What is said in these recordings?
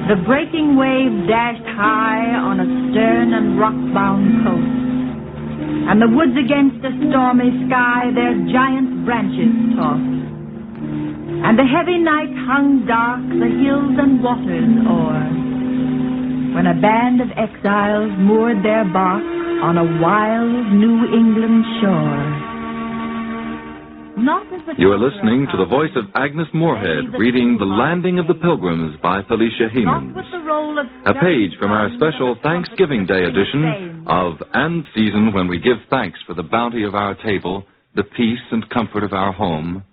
The breaking wave dashed high on a stern and rock-bound coast, and the woods against a stormy sky their giant branches tossed. And the heavy night hung dark the hills and waters o'er, when a band of exiles moored their bark on a wild New England shore. You are listening to the voice of Agnes Moorehead reading The Landing of the Pilgrims by Felicia Hemans, a page from our special Thanksgiving Day edition of And Season, when we give thanks for the bounty of our table, the peace and comfort of our home.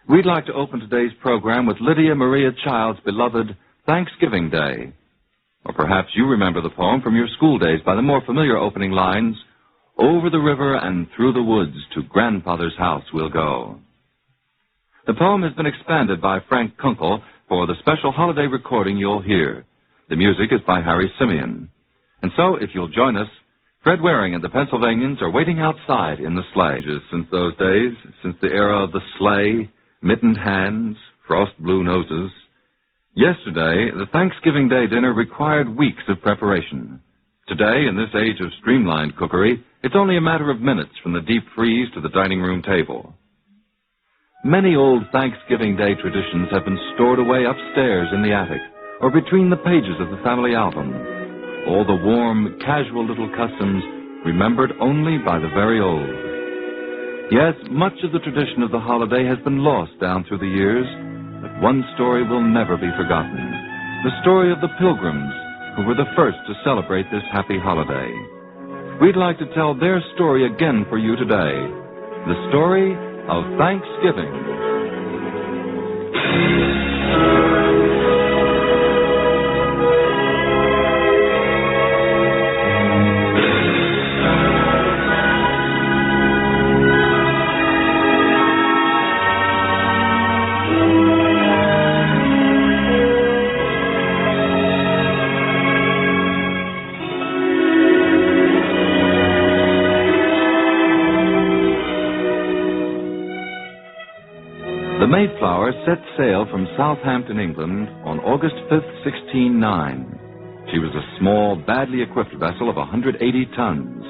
We'd like to open today's program with Lydia Maria Child's beloved Thanksgiving Day. Or perhaps you remember the poem from your school days by the more familiar opening lines, "Over the river and through the woods to grandfather's house we'll go." The poem has been expanded by Frank Kunkel for the special holiday recording you'll hear. The music is by Harry Simeon. And so, if you'll join us, Fred Waring and the Pennsylvanians are waiting outside in the sleigh. Since those days, since the era of the sleigh, mittened hands, frost blue noses. Yesterday, the Thanksgiving Day dinner required weeks of preparation. Today, in this age of streamlined cookery, it's only a matter of minutes from the deep freeze to the dining room table. Many old Thanksgiving Day traditions have been stored away upstairs in the attic or between the pages of the family album. All the warm, casual little customs remembered only by the very old. Yes, much of the tradition of the holiday has been lost down through the years, but one story will never be forgotten. The story of the Pilgrims, who were the first to celebrate this happy holiday. We'd like to tell their story again for you today. The story of Thanksgiving. The Mayflower set sail from Southampton, England, on August 5th, 1609. She was a small, badly equipped vessel of 180 tons.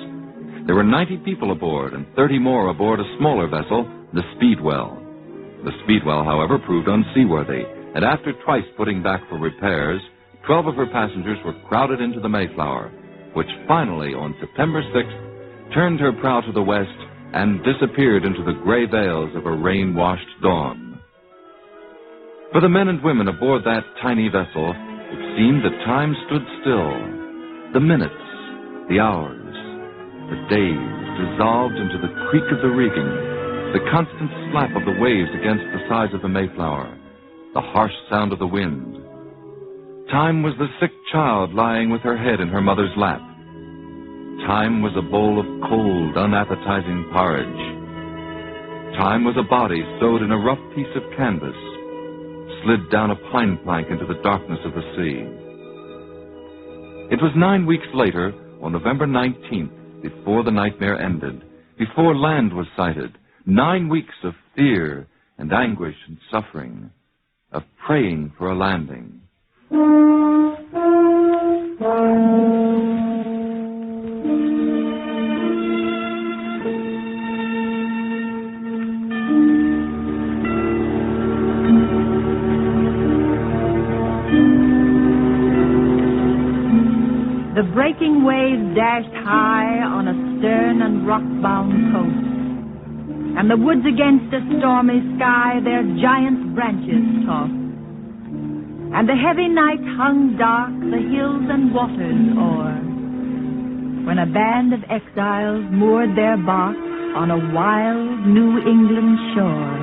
There were 90 people aboard and 30 more aboard a smaller vessel, the Speedwell. The Speedwell, however, proved unseaworthy, and after twice putting back for repairs, 12 of her passengers were crowded into the Mayflower, which finally, on September 6th, turned her prow to the west and disappeared into the gray veils of a rain-washed dawn. For the men and women aboard that tiny vessel, it seemed that time stood still. The minutes, the hours, the days dissolved into the creak of the rigging, the constant slap of the waves against the sides of the Mayflower, the harsh sound of the wind. Time was the sick child lying with her head in her mother's lap. Time was a bowl of cold, unappetizing porridge. Time was a body sewed in a rough piece of canvas, slid down a pine plank into the darkness of the sea. It was 9 weeks later, on November 19th, before the nightmare ended, before land was sighted, 9 weeks of fear and anguish and suffering, of praying for a landing. The breaking wave dashed high on a stern and rock-bound coast, and the woods against a stormy sky their giant branches tossed. And the heavy night hung dark the hills and waters o'er, when a band of exiles moored their bark on a wild New England shore.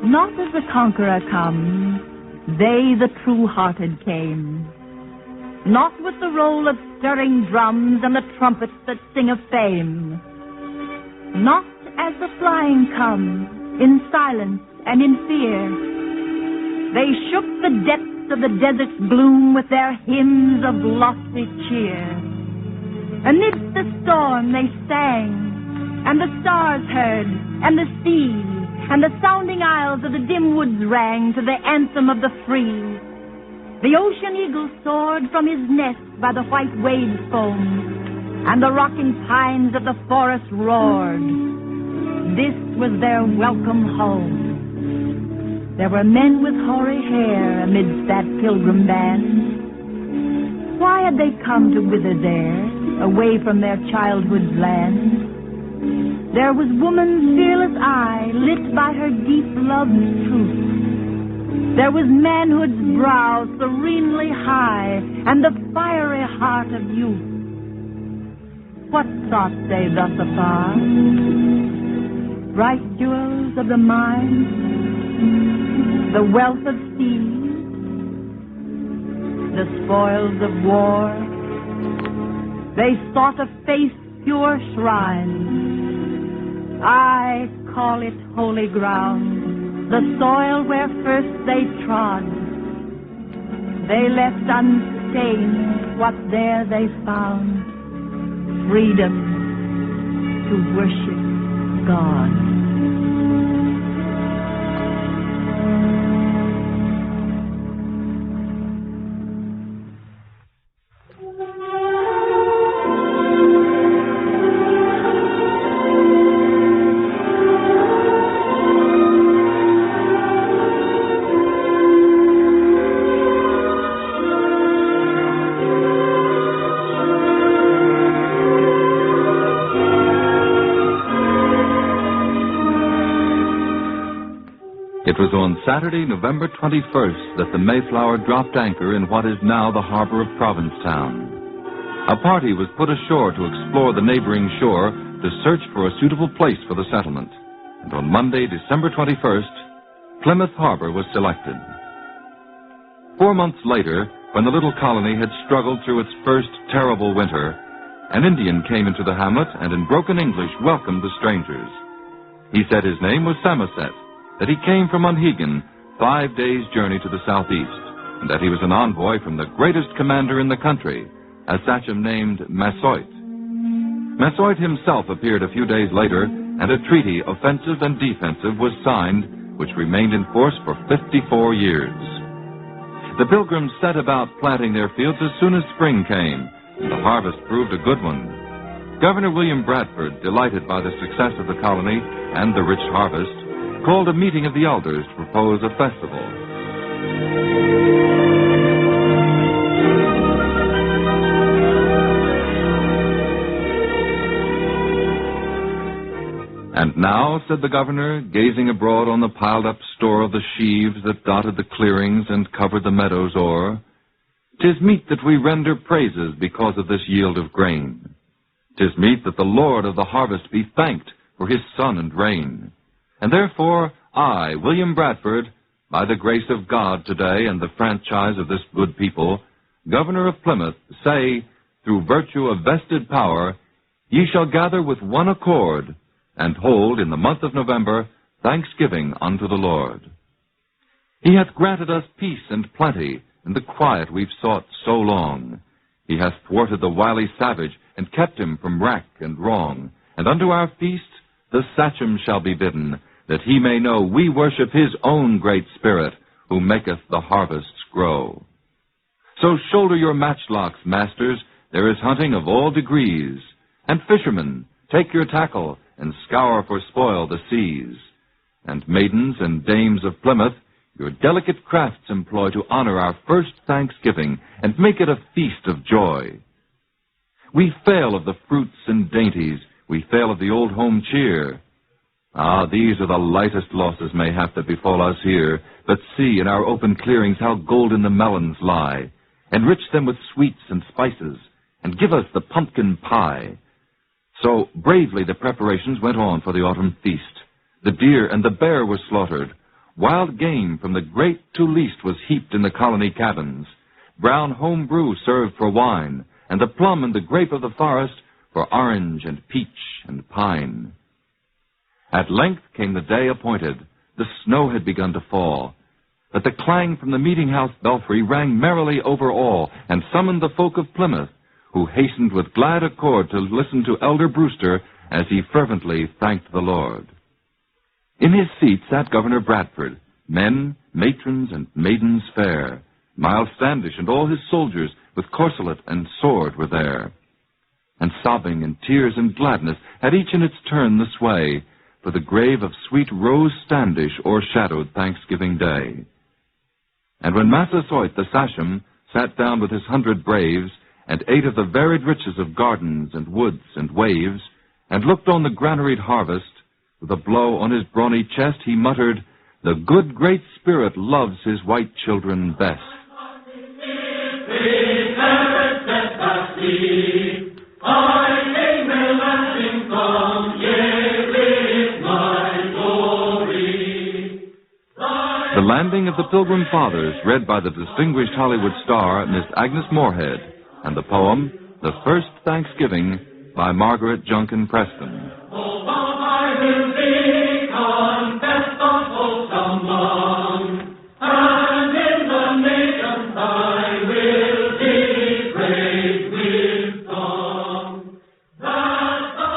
Not as the conqueror comes, they the true-hearted came. Not with the roll of stirring drums and the trumpets that sing of fame. Not as the flying come, in silence and in fear. They shook the depths of the desert's gloom with their hymns of lofty cheer. Amidst the storm they sang, and the stars heard, and the sea, and the sounding aisles of the dim woods rang to the anthem of the free. The ocean eagle soared from his nest by the white waves foam, and the rocking pines of the forest roared. This was their welcome home. There were men with hoary hair amidst that pilgrim band. Why had they come to wither there, away from their childhood's land? There was woman's fearless eye, lit by her deep love's truth. There was manhood's brow serenely high, and the fiery heart of youth. What thought they thus afar? Bright jewels of the mine, the wealth of seas, the spoils of war. They sought a faith's pure shrine. I call it holy ground, the soil where first they trod. They left unstained what there they found, freedom to worship God. It was on Saturday, November 21st, that the Mayflower dropped anchor in what is now the harbor of Provincetown. A party was put ashore to explore the neighboring shore to search for a suitable place for the settlement. And on Monday, December 21st, Plymouth Harbor was selected. 4 months later, when the little colony had struggled through its first terrible winter, an Indian came into the hamlet and in broken English welcomed the strangers. He said his name was Samoset, that he came from Monhegan, 5 days' journey to the southeast, and that he was an envoy from the greatest commander in the country, a sachem named Massasoit. Massasoit himself appeared a few days later, and a treaty, offensive and defensive, was signed, which remained in force for 54 years. The Pilgrims set about planting their fields as soon as spring came, and the harvest proved a good one. Governor William Bradford, delighted by the success of the colony and the rich harvest, called a meeting of the elders to propose a festival. And now, said the governor, gazing abroad on the piled-up store of the sheaves that dotted the clearings and covered the meadows o'er, 'tis meet that we render praises because of this yield of grain. 'Tis meet that the Lord of the harvest be thanked for his sun and rain. And therefore, I, William Bradford, by the grace of God today and the franchise of this good people, Governor of Plymouth, say, through virtue of vested power, ye shall gather with one accord, and hold in the month of November thanksgiving unto the Lord. He hath granted us peace and plenty, and the quiet we've sought so long. He hath thwarted the wily savage, and kept him from wrack and wrong. And unto our feast the sachem shall be bidden, that he may know we worship his own great spirit, who maketh the harvests grow. So shoulder your matchlocks, masters, there is hunting of all degrees. And fishermen, take your tackle, and scour for spoil the seas. And maidens and dames of Plymouth, your delicate crafts employ to honor our first Thanksgiving, and make it a feast of joy. We fail of the fruits and dainties, we fail of the old home cheer. Ah, these are the lightest losses mayhap that befall us here. But see, in our open clearings, how golden the melons lie. Enrich them with sweets and spices, and give us the pumpkin pie. So bravely the preparations went on for the autumn feast. The deer and the bear were slaughtered. Wild game from the great to least was heaped in the colony cabins. Brown home brew served for wine, and the plum and the grape of the forest for orange and peach and pine. At length came the day appointed. The snow had begun to fall. But the clang from the meeting-house belfry rang merrily over all, and summoned the folk of Plymouth, who hastened with glad accord to listen to Elder Brewster as he fervently thanked the Lord. In his seat sat Governor Bradford, men, matrons, and maidens fair. Miles Standish and all his soldiers with corselet and sword were there. And sobbing and tears and gladness had each in its turn the sway, for the grave of sweet Rose Standish o'ershadowed Thanksgiving Day. And when Massasoit the Sachem sat down with his 100 braves, and ate of the varied riches of gardens and woods and waves, and looked on the granaried harvest, with a blow on his brawny chest he muttered, "The good Great Spirit loves his white children best." The Landing of the Pilgrim Fathers, read by the distinguished Hollywood star, Miss Agnes Moorehead, and the poem, The First Thanksgiving, by Margaret Junkin Preston.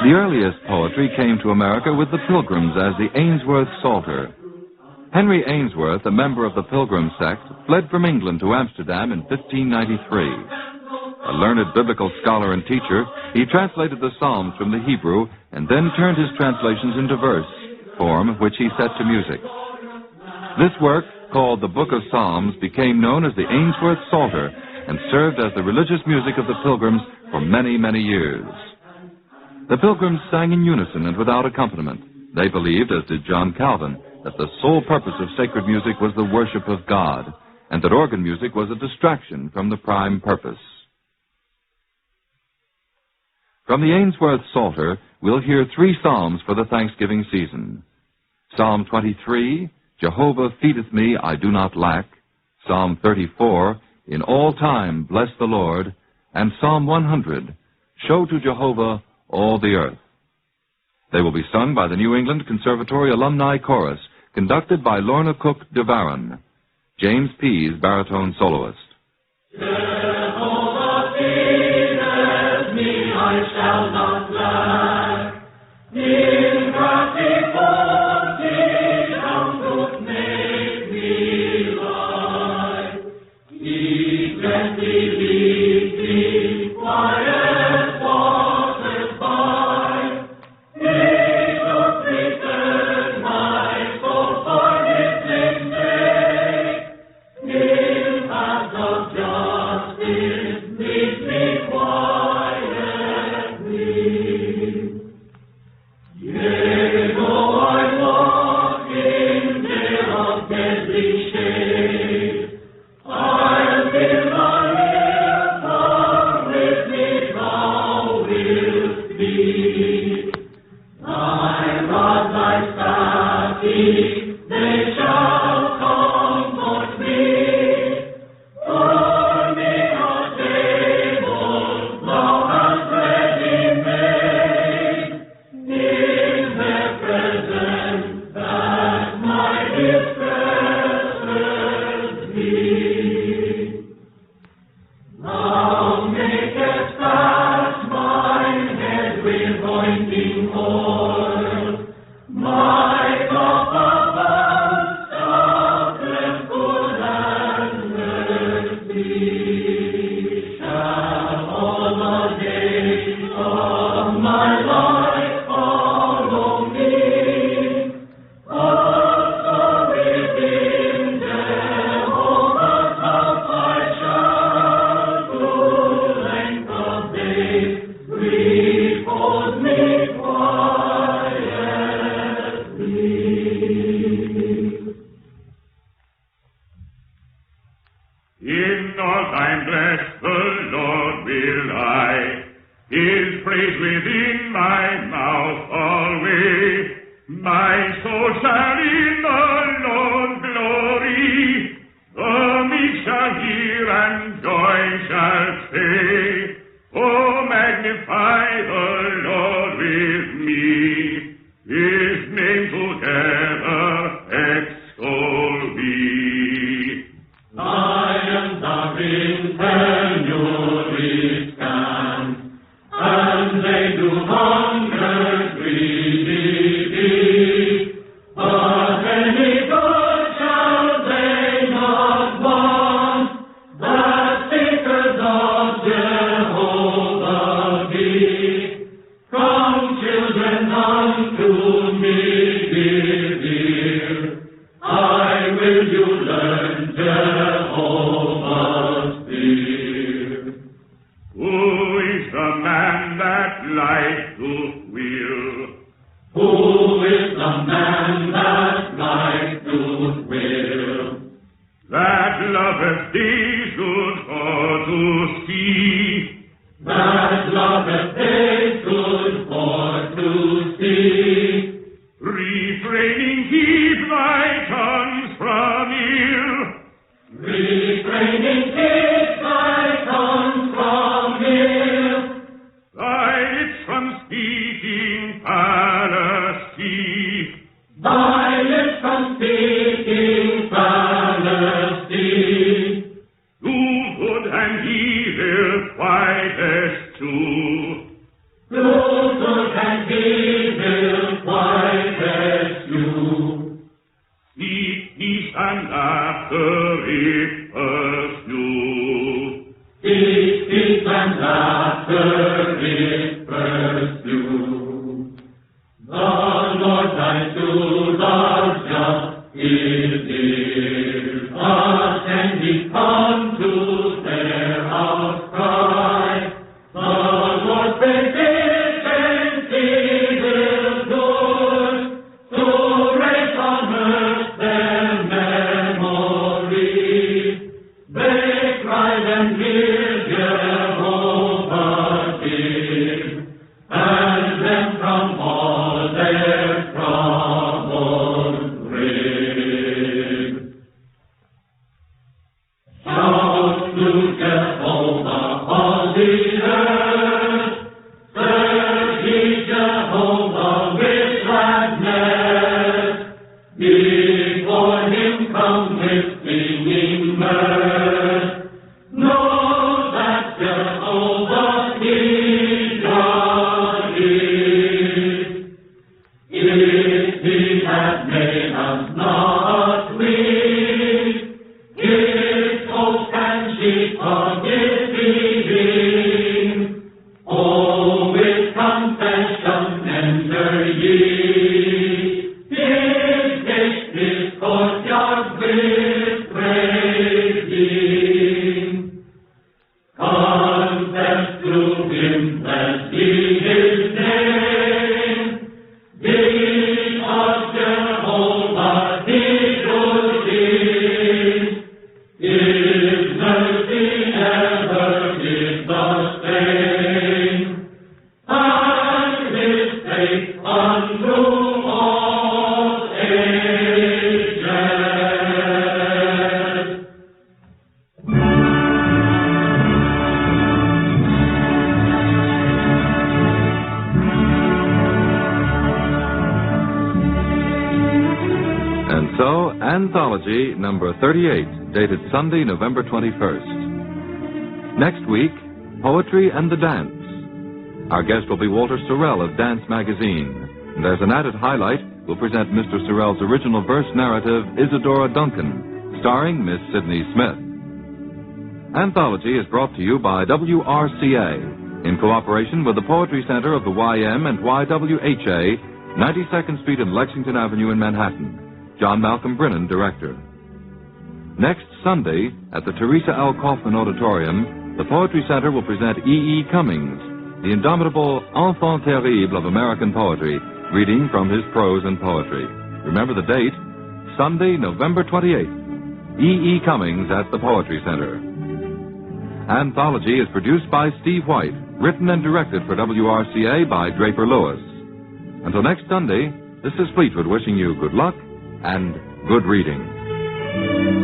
The earliest poetry came to America with the Pilgrims as the Ainsworth Psalter. Henry Ainsworth, a member of the Pilgrim sect, fled from England to Amsterdam in 1593. A learned biblical scholar and teacher, he translated the Psalms from the Hebrew and then turned his translations into verse form, which he set to music. This work, called the Book of Psalms, became known as the Ainsworth Psalter and served as the religious music of the Pilgrims for many, many years. The Pilgrims sang in unison and without accompaniment. They believed, as did John Calvin, that the sole purpose of sacred music was the worship of God, and that organ music was a distraction from the prime purpose. From the Ainsworth Psalter, we'll hear 3 psalms for the Thanksgiving season. Psalm 23, Jehovah feedeth me, I do not lack. Psalm 34, In all time bless the Lord. And Psalm 100, Show to Jehovah all the earth. They will be sung by the New England Conservatory Alumni Chorus, conducted by Lorna Cook de Varon. James Pease, baritone soloist. Jehovah feedeth me, I shall not lack. In crafty bounty doth make me lie. He gently leads me quiet waters by. He doth return my soul for his name's sake. In paths of justice leads me quietly. Yea, though I walk in vale of deadly shade, I'll feel thy river with me thou wilt be. Thy rod, thy staff, they shall comfort me. For me a table thou hast ready made. In their presence that my distresses be. Thou makest fast mine head with ointing oil. My cup abounds, doth good and mercy. Shall all the days of my life follow me. Also within Jehovah's house I shall through length of days repose me quietly. In all time bless the Lord will I, His praise within my mouth alway. My soul shall in the Lord glory, the meek shall hear and joy shall say, Oh, magnify the Lord with me, His name together extol we. Lions are continually stand, and they do hunger greedy be. But any good shall they not want, will you learn Jehovah's fear. Who is the man that likes to will? Who is the man that likes to will? That loveth days good for to see. That loveth days good for to see. Refraining keep thy tongues from ill. Refraining keep thy tongues from ill. Thy lips from speaking fallacy. Thy lips from speaking fallacy. Do good and evil quite as two. Do good and evil quite as you. Seek peace and laughter if pursue. Seek peace and laughter if pursue. The Lord thy soul are just is dear. Attend thee come to their outcry. The Lord's patience he will do, to raise on earth their memory. They cried and hear Jehovah did, and them from all their troubles rid. Shout to Jehovah all the earth, serve ye Jehovah with gladness, before him come with singing mirth. Know that Jehovah is God is. If he had made us not weak, his host and sheep forgive him. Oh, with confession enter ye. His gates, his courtyard with praising. Confess to him, bless ye his name. Because Jehovah his good is. His mercy ever is the same, and his faith unto all ages. And so, Anthology number 38, dated Sunday, November 21st. Next week, Poetry and the Dance. Our guest will be Walter Sorrell of Dance Magazine. And as an added highlight, we'll present Mr. Sorrell's original verse narrative, Isadora Duncan, starring Miss Sidney Smith. Anthology is brought to you by WRCA, in cooperation with the Poetry Center of the YM and YWHA, 92nd Street and Lexington Avenue in Manhattan. John Malcolm Brennan, director. Next Sunday, at the Teresa L. Kaufman Auditorium, the Poetry Center will present E. E. Cummings, the indomitable enfant terrible of American poetry, reading from his prose and poetry. Remember the date, Sunday, November 28th. E. E. Cummings at the Poetry Center. Anthology is produced by Steve White, written and directed for WRCA by Draper Lewis. Until next Sunday, this is Fleetwood wishing you good luck and good reading.